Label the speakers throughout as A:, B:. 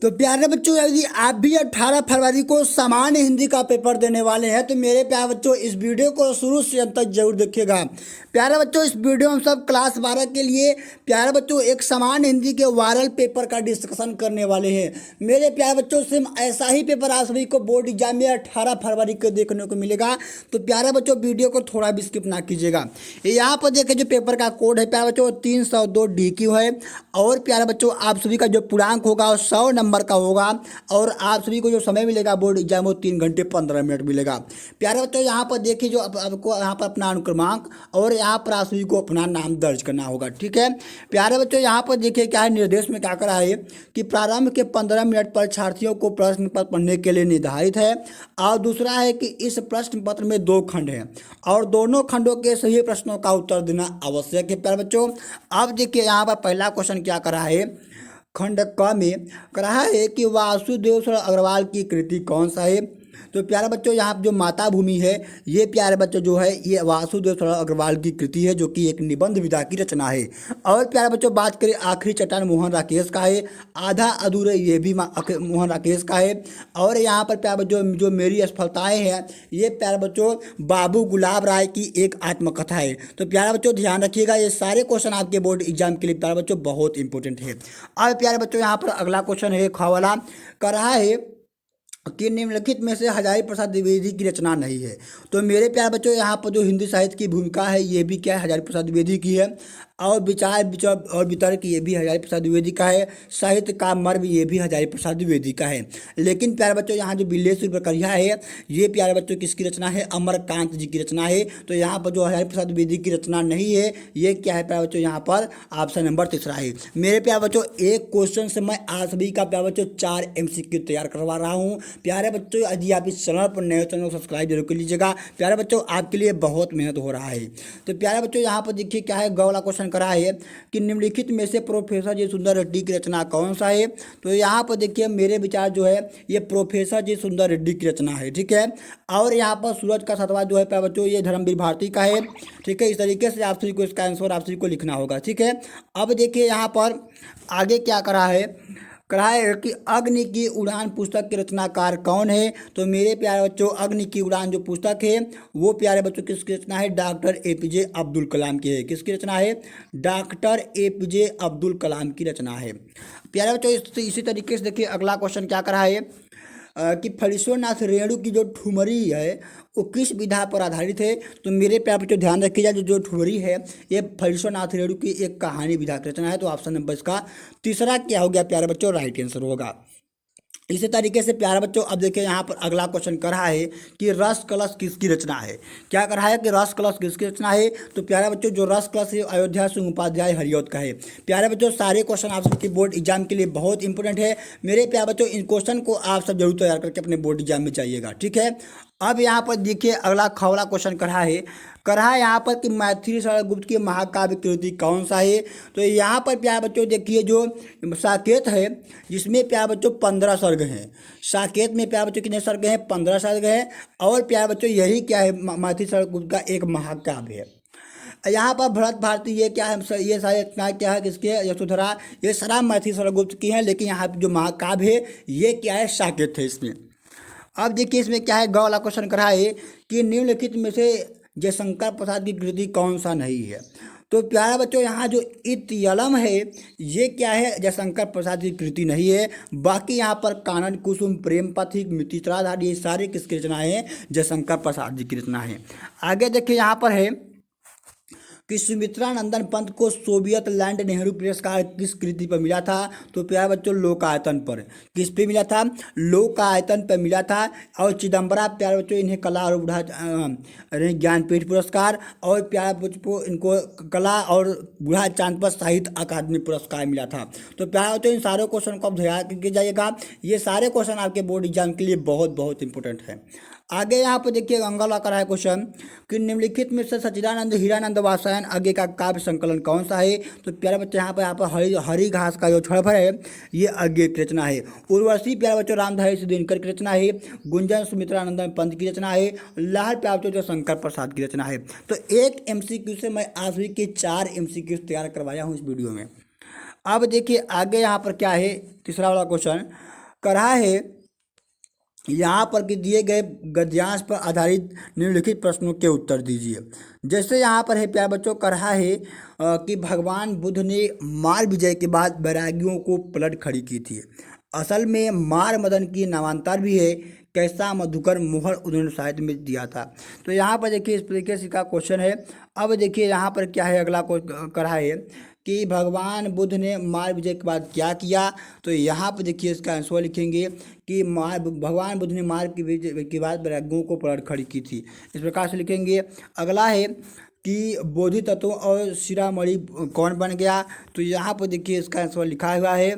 A: तो प्यारे बच्चों, यदि आप भी 18 फरवरी को सामान्य हिंदी का पेपर देने वाले हैं तो मेरे प्यारे बच्चों इस वीडियो को शुरू से अंत तक जरूर देखिएगा। प्यारे बच्चों, इस वीडियो में हम सब क्लास 12 के लिए प्यारे बच्चों एक सामान्य हिंदी के वायरल पेपर का डिस्कशन करने वाले हैं। मेरे प्यारे बच्चों, सेम ऐसा ही पेपर आप सभी को बोर्ड एग्जाम में 18 फरवरी को देखने को मिलेगा। तो प्यारे बच्चों, वीडियो को थोड़ा भी स्किप ना कीजिएगा। यहाँ पर देखिए जो पेपर का कोड है प्यारे बच्चों 302 DQ है। और प्यारे बच्चों, आप सभी का जो पूर्णांक होगा वो 100 नंबर का होगा। और आप सभी को जो समय मिलेगा बोर्ड एग्जाम वो 3 घंटे 15 मिनट मिलेगा। प्यारे बच्चों, यहाँ पर देखिए जो आपको यहाँ पर अपना अनुक्रमांक और यहाँ पर आप सभी को अपना नाम दर्ज करना होगा। ठीक है प्यारे बच्चों, यहाँ पर देखिए क्या है, निर्देश में क्या करा है कि प्रारंभ के 15 मिनट परीक्षार्थियों को प्रश्न पत्र पढ़ने के लिए निर्धारित है। और दूसरा है कि इस प्रश्न पत्र में 2 खंड हैं और दोनों खंडों के सही प्रश्नों का उत्तर देना आवश्यक है। प्यारे बच्चों, अब देखिए यहाँ पर पहला क्वेश्चन क्या करा है, खंड क में कहा है कि वासुदेव शरण अग्रवाल की कृति कौन सा है। तो प्यारे बच्चों, यहाँ जो माता भूमि है ये प्यारे बच्चों जो है ये वासुदेव शरण अग्रवाल की कृति है, जो कि एक निबंध विधा की रचना है। और प्यारे बच्चों बात करें आखिरी चट्टान मोहन राकेश का है, आधा अधूरे ये भी मोहन राकेश का है। और यहाँ पर प्यारे बच्चों जो मेरी असफलताएं हैं ये प्यारे बच्चों बाबू गुलाब राय की एक आत्मकथा है। तो प्यारे बच्चों ध्यान रखिएगा, ये सारे क्वेश्चन आपके बोर्ड एग्जाम के लिए प्यारे बच्चों बहुत इंपॉर्टेंट है। अब प्यारे बच्चों यहाँ पर अगला क्वेश्चन है ख वाला, कर रहा है कि निम्नलिखित में से हजारी प्रसाद द्विवेदी की रचना नहीं है। तो मेरे प्यारे बच्चों यहाँ पर जो हिंदी साहित्य की भूमिका है ये भी क्या है, हजारी प्रसाद द्विवेदी की है। और विचार विचार और वितर्क ये भी हजारी प्रसाद द्विवेदी का है। साहित्य का मर्म ये भी हजारी प्रसाद द्विवेदी का है। लेकिन प्यारे बच्चों यहाँ जो बिल्लेश्वर प्रक्रिया है ये प्यारे बच्चों किसकी रचना है, अमरकांत जी की रचना है। तो यहाँ पर जो हजारी प्रसाद द्विवेदी की रचना नहीं है ये क्या है प्यारे बच्चों, यहाँ पर ऑप्शन नंबर 3 है। मेरे प्यारे बच्चों एक क्वेश्चन से मैं आप सभी का प्यारे बच्चों 4 MCQ तैयार करवा रहा हूँ। प्यारे बच्चों यदि आप इस चैनल पर नए चैनल को सब्सक्राइब जरूर कर लीजिएगा। प्यारे बच्चों आपके लिए बहुत मेहनत हो रहा है। तो प्यारे बच्चों यहाँ पर देखिए क्या है, ग वाला क्वेश्चन करा है कि निम्नलिखित में से प्रोफेसर जी सुंदर रेड्डी की रचना कौन सा है। तो यहाँ पर देखिए मेरे विचार जो है ये प्रोफेसर जी सुंदर रेड्डी की रचना है। ठीक है, और यहाँ पर सूरज का सतवा जो है प्यारे बच्चों ये धर्मवीर भारती का है। ठीक है, इस तरीके से आप सभी को इसका आंसर आप सभी को लिखना होगा। ठीक है, अब देखिए यहाँ पर आगे क्या करा है कि अग्नि की उड़ान पुस्तक के रचनाकार कौन है। तो मेरे प्यारे बच्चों अग्नि की उड़ान जो पुस्तक है वो प्यारे बच्चों किसकी रचना है, डॉक्टर APJ अब्दुल कलाम की है। किसकी रचना है, डॉक्टर APJ अब्दुल कलाम की रचना है। प्यारे बच्चों इसी तरीके से देखिए अगला क्वेश्चन क्या करा है कि फणीश्वरनाथ रेणु की जो ठुमरी है वो किस विधा पर आधारित है। तो मेरे प्यारे बच्चों ध्यान रखिएगा जो ठुमरी है ये फणीश्वरनाथ रेणु की एक कहानी विधा की रचना है। तो ऑप्शन नंबर इसका 3 क्या हो गया प्यारे बच्चों, राइट आंसर होगा। इसी तरीके से प्यारे बच्चों अब देखिए यहाँ पर अगला क्वेश्चन कर रहा है कि रस कलश किसकी रचना है। क्या कर रहा है कि रस कलश किसकी रचना है। तो प्यारे बच्चों जो रस कलश है अयोध्या सिंह उपाध्याय हरिऔध का है। प्यारे बच्चों सारे क्वेश्चन आप सबके बोर्ड एग्जाम के लिए बहुत इंपॉर्टेंट है। मेरे प्यारे बच्चों इन क्वेश्चन को आप सब जरूर तैयार करके अपने बोर्ड एग्जाम में जाइएगा। ठीक है, अब यहाँ पर देखिए अगला खवला क्वेश्चन करा है यहाँ पर कि मैथिली शरण गुप्त की महाकाव्य कृति कौन सा है। तो यहाँ पर प्यारे बच्चों देखिए जो साकेत है जिसमें प्यारे बच्चों 15 सर्ग हैं। साकेत में प्यारे बच्चों कितने सर्ग हैं, 15 सर्ग हैं। और प्यारे बच्चों यही क्या है, मैथिली शरण गुप्त का एक महाकाव्य है। यहाँ पर भरत भारती ये क्या है, ये सारे इतना क्या है किसके, यशोधरा, ये सारा मैथिली शरण गुप्त की है। लेकिन यहाँ जो महाकाव्य है ये क्या है, साकेत है इसमें। अब देखिए इसमें क्या है, ग वाला क्वेश्चन करा है कि निम्नलिखित में से जयशंकर प्रसाद की कृति कौन सा नहीं है। तो प्यारे बच्चों यहाँ जो इत्यलम है ये क्या है, जयशंकर प्रसाद की कृति नहीं है। बाकी यहाँ पर कानन कुसुम, प्रेम पथिक, मिथिलाधार ये सारे किसकी रचना है, जयशंकर प्रसाद जी की रचना है। आगे देखिए यहाँ पर है कि सुमित्रा नंदन पंत को सोवियत लैंड नेहरू पुरस्कार किस कृति पर मिला था। तो प्यारे बच्चों लोकायतन पर। किस पे मिला था, लोकायतन पर मिला था। और चिदम्बरा प्यारे बच्चों इन्हें कला और ज्ञानपीठ पुरस्कार, और प्यारे बच्चों इनको कला और बूढ़ा चांद पर साहित्य अकादमी पुरस्कार मिला था। तो प्यारे बच्चों इन सारे क्वेश्चन को आप ध्यान करके जाइएगा, ये सारे क्वेश्चन आपके बोर्ड एग्जाम के लिए बहुत बहुत इंपॉर्टेंट है। आगे यहाँ पर देखिए गंगा का है क्वेश्चन कि निम्नलिखित में से सच्चिदानंद हीरानंद वात्स्यायन आगे का काव्य संकलन कौन सा है। तो प्यारे बच्चे यहाँ पर हरी घास का जो छड़फड़ है ये आगे की रचना है। उर्वशी प्यारे बच्चों रामधारी सिंह दिनकर की रचना है। गुंजन सुमित्रा नंदन पंत की रचना है। लहर प्यारे बच्चों जो शंकर प्रसाद की रचना है। तो एक MCQ से मैं आज भी के 4 MCQ तैयार करवाया हूँ इस वीडियो में। अब देखिए आगे यहाँ पर क्या है, तीसरा वाला क्वेश्चन कर रहा है यहाँ पर कि दिए गए गद्यांश पर आधारित निम्नलिखित प्रश्नों के उत्तर दीजिए। जैसे यहाँ पर है प्यारे बच्चों, कर रहा है कि भगवान बुद्ध ने मार विजय के बाद वैरागियों को पलट खड़ी की थी। असल में मार मदन की नामांतर भी है, कैसा मधुकर मोहर उन्होंने साहित्य में दिया था। तो यहाँ पर देखिए इस तरीके से का क्वेश्चन है। अब देखिए यहाँ पर क्या है, अगला कर रहा है कि भगवान बुद्ध ने मार विजय के बाद क्या किया। तो यहाँ पर देखिए इसका आंसर लिखेंगे कि भगवान बुद्ध ने मार की विजय के बाद वैराग्यों को पलट खड़ी की थी, इस प्रकार से लिखेंगे। अगला है कि बोधि तत्वों और शिरोमणि कौन बन गया। तो यहाँ पर देखिए इसका आंसर लिखा हुआ है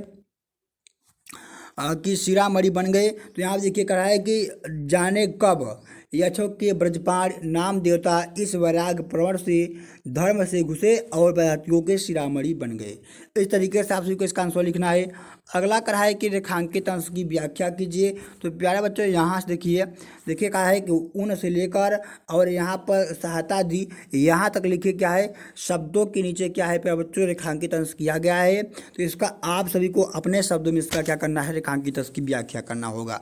A: कि शिरोमणि बन गए। तो यहाँ देखिए कहा है कि जाने कब यक्षों के ब्रजपाल नाम देवता इस वैराग्य प्रवण से धर्म से घुसे और वैरागियों के शिरोमणि बन गए। इस तरीके से आप सभी को इसका आंसर लिखना है। अगला कहा है कि रेखांकित अंश की व्याख्या कीजिए। तो प्यारे बच्चों यहाँ से देखिए कहा है कि उन से लेकर और यहाँ पर सहायता दी यहाँ तक लिखिए क्या है, शब्दों के नीचे क्या है प्यारे बच्चों, रेखांकित अंश किया गया है। तो इसका आप सभी को अपने शब्दों में इसका क्या करना है, रेखांकित अंश की व्याख्या करना होगा।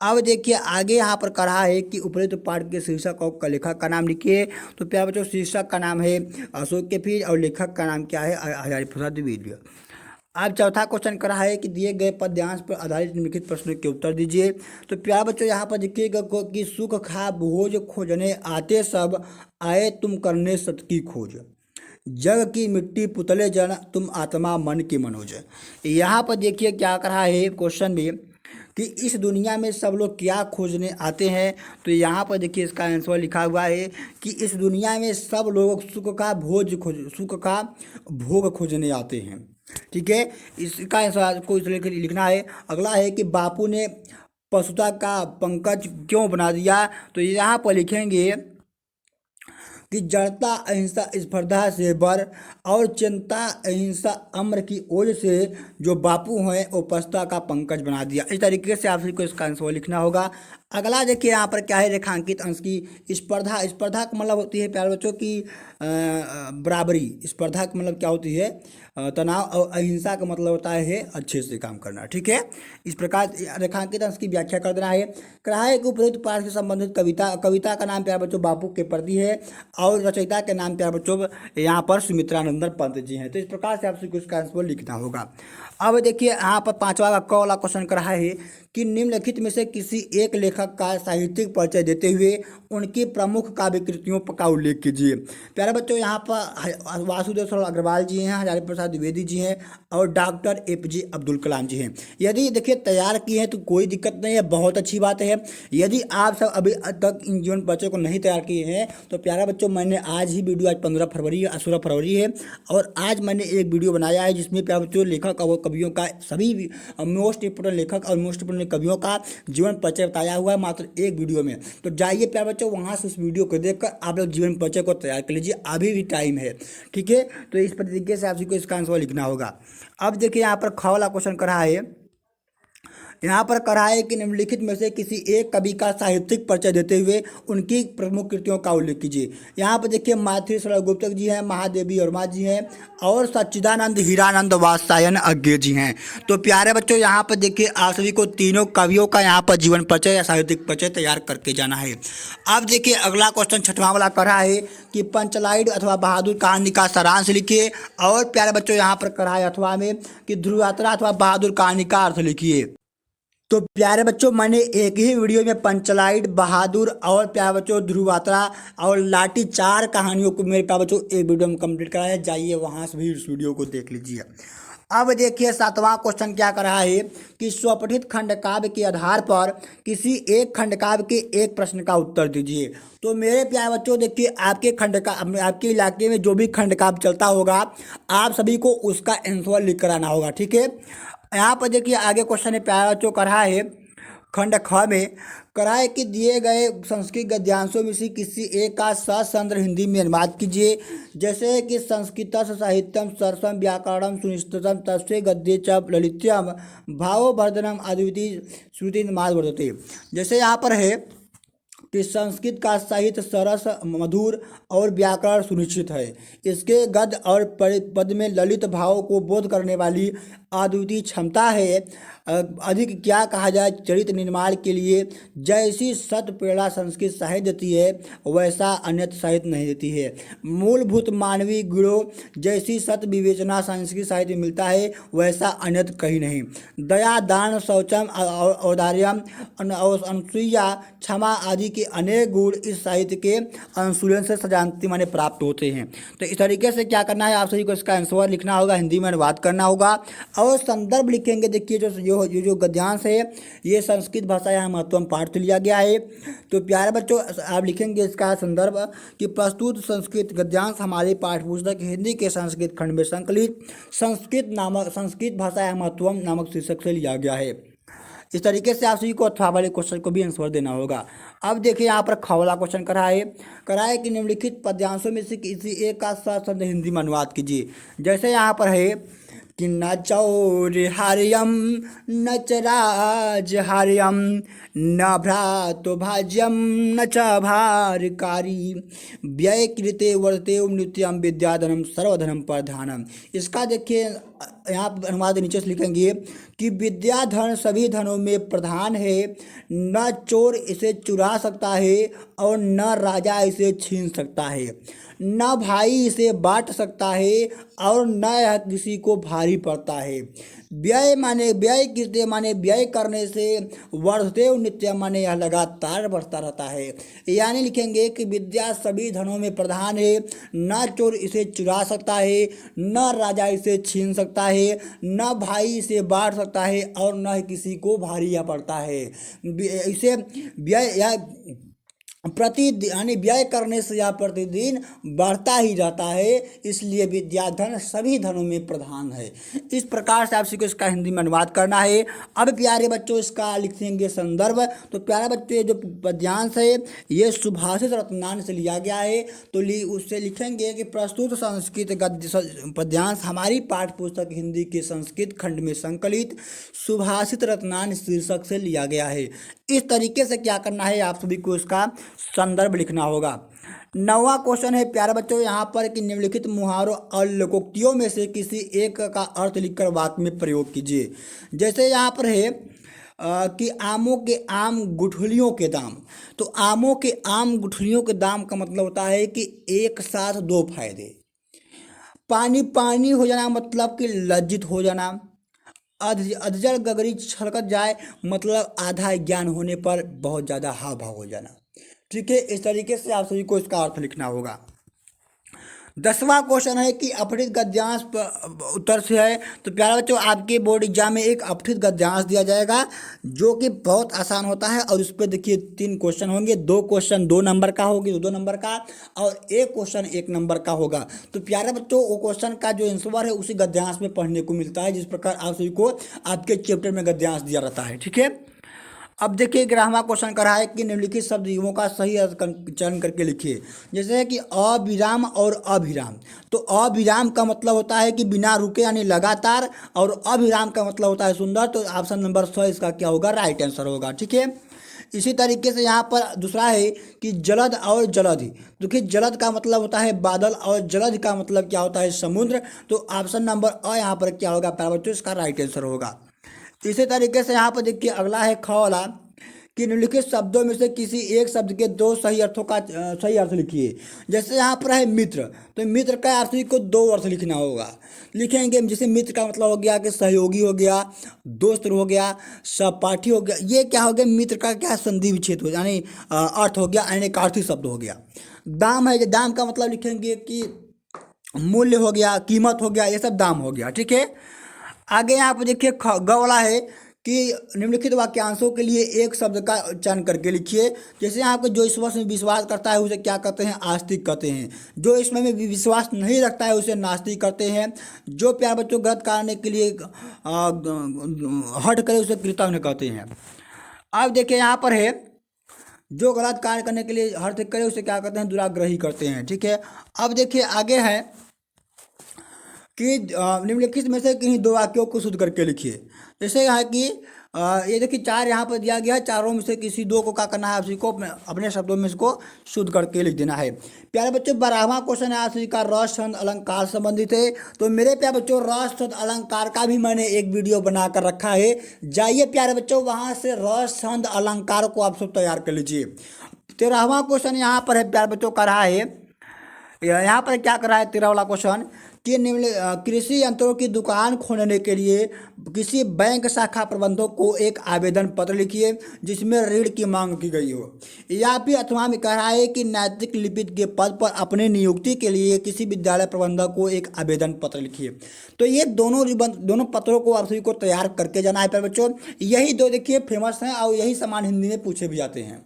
A: अब देखिए आगे यहाँ पर कहा है कि उपरोक्त पाठ के शीर्षक और लेखक का नाम लिखिए। तो प्यारे बच्चों शीर्षक का नाम है अशोक के पीर और लेखक का नाम क्या है, हजारी प्रसाद द्विवेदी। अब चौथा क्वेश्चन करा है कि दिए गए पद्यांश पर आधारित निम्नलिखित प्रश्नों के उत्तर दीजिए। तो प्यारे बच्चों यहाँ पर देखिएगा कि सुख खा भोज खोजने आते सब, आए तुम करने सत की खोज, जग की मिट्टी पुतले जन तुम आत्मा मन के मनोज। यहाँ पर देखिए क्या करा है क्वेश्चन में कि इस दुनिया में सब लोग क्या खोजने आते हैं। तो यहाँ पर देखिए इसका आंसर लिखा हुआ है कि इस दुनिया में सब लोग सुख का भोग खोजने आते हैं। ठीक है, इसका आंसर को इसलिए लिखना है। अगला है कि बापू ने पशुता का पंकज क्यों बना दिया। तो यहाँ पर लिखेंगे कि जड़ता अहिंसा स्पर्धा से बर और चिंता अहिंसा अम्र की ओज से जो बापू हैं वो पशुता का पंकज बना दिया। इस तरीके से आप सभी को इसका आंसर लिखना होगा। अगला देखिए यहाँ पर क्या है, रेखांकित अंश की स्पर्धा। स्पर्धा का मतलब होती है प्यारे बच्चों की बराबरी। स्पर्धा का मतलब क्या होती है, तनाव। और अहिंसा का मतलब होता है अच्छे से काम करना। ठीक है, इस प्रकार रेखांकित अंश की व्याख्या कर देना है। कहा है कि उपरोक्त पाठ से संबंधित कविता का नाम प्यारे बच्चों बापू के प्रति है और रचयिता के नाम प्यारे बच्चों यहाँ पर सुमित्रानंदन पंत जी हैं। तो इस प्रकार से आपसे कुछ का आंसर लिखना होगा। अब देखिए यहाँ पर पांचवा का वाला क्वेश्चन कर रहा है कि निम्नलिखित में से किसी एक लेखक का साहित्यिक परिचय देते हुए उनकी प्रमुख काव्य कृतियों का उल्लेख कीजिए। प्यारे बच्चों यहाँ पर वासुदेव सरल अग्रवाल जी हैं, हजारी प्रसाद द्विवेदी जी हैं और डॉक्टर APJ अब्दुल कलाम जी हैं। यदि देखिए तैयार किए हैं तो कोई दिक्कत नहीं है, बहुत अच्छी बात है। यदि आप सब अभी तक इन जीवन परिचय को नहीं तैयार किए हैं तो प्यारे बच्चों मैंने आज ही वीडियो, आज 15 फरवरी 16 फरवरी है और आज मैंने एक वीडियो बनाया है जिसमें प्यारे बच्चों लेखक और कवियों का सभी मोस्ट इंपोर्टेंट लेखक और मोस्ट इंपोर्टेंट कवियों का जीवन परिचय बताया हुआ है मात्र एक वीडियो में। तो जाइए प्यारे बच्चों वहाँ से उस वीडियो को देखकर आप लोग जीवन परिचय को तैयार कर लीजिए, अभी भी टाइम है। ठीक है, तो इस तरीके से आप को इसका आंसर लिखना होगा। अब देखिए यहाँ पर ख वाला क्वेश्चन कर रहा है। यहाँ पर कहा है कि निम्नलिखित में से किसी एक कवि का साहित्यिक परिचय देते हुए उनकी प्रमुख कृतियों का उल्लेख कीजिए। यहाँ पर देखिए माथुर सरल गुप्त जी हैं, महादेवी वर्मा जी हैं और सच्चिदानंद हीरानंद वात्स्यायन अज्ञे जी हैं। तो प्यारे बच्चों यहाँ पर देखिए आप सभी को तीनों कवियों का यहाँ पर जीवन परिचय या साहित्यिक परिचय तैयार करके जाना है। अब देखिए अगला क्वेश्चन छठवां वाला कर रहा है कि पंचलाइड अथवा बहादुर कहानी का सारांश लिखिए। और प्यारे बच्चों यहाँ पर कर रहा है अथवा में कि ध्रुव यात्रा अथवा बहादुर कहानी का अर्थ लिखिए। तो प्यारे बच्चों मैंने एक ही वीडियो में पंचलाइड, बहादुर और प्यारे बच्चों ध्रुव यात्रा और लाठी 4 कहानियों को मेरे प्यारे बच्चों एक वीडियो में कंप्लीट करा है, जाइए वहाँ से भी इस वीडियो को देख लीजिए। अब देखिए 7वां क्वेश्चन क्या कर रहा है कि स्वपठित खंडकाव्य के आधार पर किसी एक खंडकाव्य के एक प्रश्न का उत्तर दीजिए। तो मेरे प्यारे बच्चों देखिए आपके इलाके में जो भी खंडकाव्य चलता होगा आप सभी को उसका आंसर लिख कर आना होगा। ठीक है, यहाँ पर देखिए आगे क्वेश्चन है प्यारे बच्चों कर रहा है खंड ख में करा है कि दिए गए संस्कृत गद्यांशों में से किसी एक का सशंद्र हिंदी में अनुवाद कीजिए। जैसे कि संस्कृत साहित्यम सरसम व्याकरणम सुनिश्चितम तस्य गद्य च ललित्यम भाववर्धनम अद्वितीय श्रुति मार्ग वर्तते। जैसे यहाँ पर है कि संस्कृत का साहित्य सरस, मधुर और व्याकरण सुनिश्चित है। इसके गद्य और पद में ललित भाव को बोध करने वाली अद्वितीय क्षमता है। अधिक क्या कहा जाए, चरित्र निर्माण के लिए जैसी सत प्रेरणा संस्कृत साहित्य देती है वैसा अन्य साहित्य नहीं देती है। मूलभूत मानवीय गुणों जैसी सत विवेचना संस्कृत साहित्य में मिलता है वैसा अन्य कहीं नहीं। दया, दान, शौचम, औदार्यम, अनसूया, क्षमा आदि के अनेक गुण इस साहित्य के अनुशीलन से सजानती माने प्राप्त होते हैं। तो इस तरीके से क्या करना है, आप सभी को इसका आंसर लिखना होगा, हिंदी में अनुवाद करना होगा और संदर्भ लिखेंगे। देखिए जो गद्यांश है ये संस्कृत भाषा यहाँ महत्वपूर्ण पाठ से लिया गया है। तो प्यारे बच्चों आप लिखेंगे इसका संदर्भ कि प्रस्तुत संस्कृत गद्यांश हमारे पाठ्यपुस्तक हिंदी के संस्कृत खंड में संकलित संस्कृत भाषा यहाँ महत्वपूर्ण नामक शीर्षक से लिया गया है। इस तरीके से आप सभी को अथवा वाले क्वेश्चन को भी आंसर देना होगा। अब देखिए यहाँ पर ख वाला क्वेश्चन कराए कि निम्नलिखित पद्यांशों में से किसी एक का शब्द हिंदी में अनुवाद कीजिए। जैसे यहाँ पर है कि न चौर्हार्यम न च राजहार्यम न भ्रातो भाज्यम न च भारकारी व्यय कृते वर्ते नित्यम विद्याधनम सर्वधनम प्रधानम। इसका देखिए यहाँ पर अनुवाद नीचे से लिखेंगे कि विद्याधन सभी धनों में प्रधान है, न चोर इसे चुरा सकता है और न राजा इसे छीन सकता है, न भाई इसे बांट सकता है और न यह किसी को भारी पड़ता है। व्यय माने व्यय कृत्य माने व्यय करने से वर्धते नित्य माने यह लगातार बढ़ता रहता है। यानी लिखेंगे कि विद्या सभी धनों में प्रधान है, न चोर इसे चुरा सकता है, न राजा इसे छीन सकता है, न भाई इसे बांट सकता है और न किसी को भारी यह पड़ता है। इसे व्यय या यानी व्यय करने से यह प्रतिदिन बढ़ता ही रहता है, इसलिए विद्याधन सभी धनों में प्रधान है। इस प्रकार से आपको इसका हिंदी में अनुवाद करना है। अब प्यारे बच्चों इसका लिखेंगे संदर्भ। तो प्यारे बच्चों ये जो पद्यांश है ये सुभाषित रत्नान से लिया गया है। तो उससे लिखेंगे कि प्रस्तुत संस्कृत गद्य पद्यांश हमारी पाठ्य पुस्तक हिंदी के संस्कृत खंड में संकलित सुभाषित रत्नान शीर्षक से लिया गया है। इस तरीके से क्या करना है, आप सभी को इसका संदर्भ लिखना होगा। 9वां क्वेश्चन है प्यारे बच्चों यहाँ पर कि निम्नलिखित मुहावरों और लोकोक्तियों में से किसी एक का अर्थ लिखकर वाक्य में प्रयोग कीजिए। जैसे यहाँ पर है कि आमों के आम गुठलियों के दाम। तो आमों के आम गुठलियों के दाम का मतलब होता है कि एक साथ दो फायदे। पानी पानी हो जाना मतलब कि लज्जित हो जाना। अधजड़ गगरी छलकत जाए मतलब आधा ज्ञान होने पर बहुत ज़्यादा हाव भाव हो जाना। ठीक है, इस तरीके से आप सभी को इसका अर्थ लिखना होगा। 10वां क्वेश्चन है कि अपठित गद्यांश उत्तर से है। तो प्यारे बच्चों आपके बोर्ड एग्जाम में एक अपठित गद्यांश दिया जाएगा जो कि बहुत आसान होता है और उस पर देखिए 3 क्वेश्चन होंगे। 2 क्वेश्चन 2 नंबर का होगी, 2 नंबर का, और 1 क्वेश्चन 1 नंबर का होगा। तो प्यारे बच्चों वो क्वेश्चन का जो आंसर है उसी गद्यांश में पढ़ने को मिलता है, जिस प्रकार आप सभी को आपके चैप्टर में गद्यांश दिया रहता है। ठीक है, अब देखिए 11वां क्वेश्चन करा है कि निम्नलिखित शब्द युगों का सही अर्थ चयन करके लिखिए। जैसे है कि अविराम और अभिराम। तो अविराम का मतलब होता है कि बिना रुके यानी लगातार, और अभिराम का मतलब होता है सुंदर। तो ऑप्शन नंबर 6 इसका क्या होगा, राइट आंसर होगा। ठीक है, इसी तरीके से यहाँ पर दूसरा है कि जलद और जलधि। देखिए जलद का मतलब होता है बादल और जलधि का मतलब क्या होता है, समुद्र। तो ऑप्शन नंबर अ यहाँ पर क्या होगा प्यारे बच्चों, इसका राइट आंसर होगा। इसी तरीके से यहाँ पर देखिए अगला है ख वाला कि निम्नलिखित शब्दों में से किसी एक शब्द के 2 सही अर्थों का सही अर्थ लिखिए। जैसे यहाँ पर है मित्र। तो मित्र का अर्थ को 2 अर्थ लिखना होगा। लिखेंगे जैसे मित्र का मतलब हो गया कि सहयोगी हो गया, दोस्त हो गया, सहपाठी हो गया। ये क्या हो गया, मित्र का क्या संधि विच्छेद हो यानी अर्थ हो गया, यानी अर्थी शब्द हो गया। दाम है, दाम का मतलब लिखेंगे कि मूल्य हो गया, कीमत हो गया, ये सब दाम हो गया। ठीक है, आगे यहाँ पर देखिए ग वाला है कि निम्नलिखित वाक्यांशों के लिए एक शब्द का चयन करके लिखिए। जैसे यहाँ पर जो ईश्वर में विश्वास करता है उसे क्या कहते हैं, आस्तिक कहते हैं। जो इसमें विश्वास नहीं रखता है उसे नास्तिक करते हैं। जो प्यार बच्चों गलत करने के लिए हट करे उसे कृतज्ञ कहते हैं। अब देखिए यहाँ पर है जो गलत कार्य करने के लिए हट करे उसे क्या कहते हैं, दुराग्रही करते हैं। ठीक है, अब देखिए आगे है कि निम्नलिखित में से किन्हीं 2 वाक्यों को शुद्ध करके लिखिए। जैसे है कि ये देखिए 4 यहाँ पर दिया गया है, चारों में से किसी दो को क्या करना है, उसी को अपने शब्दों में इसको शुद्ध करके लिख देना है। प्यारे बच्चों 12वां क्वेश्चन है आपसे का रस छंद अलंकार संबंधित है। तो मेरे प्यारे बच्चों रस छंद अलंकार का भी मैंने एक वीडियो बनाकर रखा है, जाइए प्यारे बच्चों वहाँ से रस छंद अलंकार को आप सब तैयार कर लीजिए। 13वां क्वेश्चन यहाँ पर है प्यारे बच्चों, कर रहा है यहाँ पर क्या कर रहा है 13 वाला क्वेश्चन कि कृषि यंत्रों की दुकान खोलने के लिए किसी बैंक शाखा प्रबंधक को एक आवेदन पत्र लिखिए जिसमें ऋण की मांग की गई हो। या फिर अथवा में कह रहा है कि नैतिक लिपिक के पद पर अपने नियुक्ति के लिए किसी विद्यालय प्रबंधक को एक आवेदन पत्र लिखिए। तो ये दोनों पत्रों को आप सभी को तैयार करके जाना है प्यारे बच्चों। यही दो देखिए फेमस हैं और यही समान हिंदी में पूछे भी जाते हैं।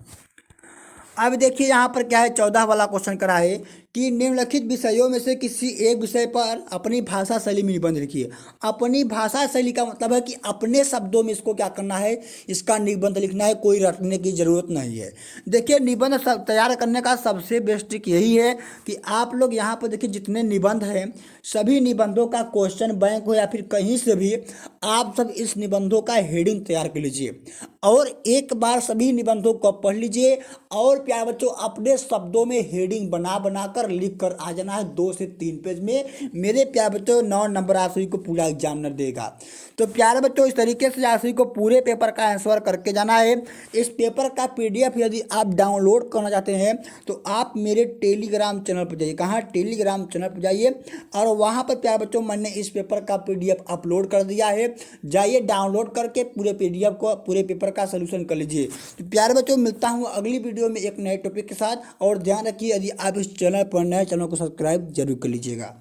A: अब देखिए यहाँ पर क्या है 14 वाला क्वेश्चन करा है कि निम्नलिखित विषयों में से किसी एक विषय पर अपनी भाषा शैली में निबंध लिखिए। अपनी भाषा शैली का मतलब है कि अपने शब्दों में इसको क्या करना है, इसका निबंध लिखना है, कोई रटने की ज़रूरत नहीं है। देखिए निबंध तैयार करने का सबसे बेस्ट ट्रिक यही है कि आप लोग यहाँ पर देखिए जितने निबंध हैं सभी निबंधों का क्वेश्चन बैंक हो या फिर कहीं से भी आप सब इस निबंधों का हेडिंग तैयार कर लीजिए और एक बार सभी निबंधों को पढ़ लीजिए और प्यारे बच्चों अपने शब्दों में हेडिंग बना कर लिख कर आ जाना है 2 से 3 पेज में। मेरे प्यारे बच्चों 9 नंबर आप सभी को पूरा एग्जामिनर देगा। तो प्यारे बच्चों इस तरीके से आप सभी को पूरे पेपर का आंसर करके जाना है। इस पेपर का PDF यदि आप डाउनलोड करना चाहते हैं तो आप मेरे टेलीग्राम चैनल पर जाइए। कहाँ? टेलीग्राम चैनल पर जाइए और वहाँ पर प्यारे बच्चों मैंने इस पेपर का PDF अपलोड कर दिया है, जाइए डाउनलोड करके पूरे PDF को पूरे पेपर का सलूशन कर लीजिए। तो प्यारे बच्चों मिलता हूँ अगली वीडियो में एक नए टॉपिक के साथ और ध्यान रखिए यदि आप इस चैनल पर नए चैनल को सब्सक्राइब जरूर कर लीजिएगा।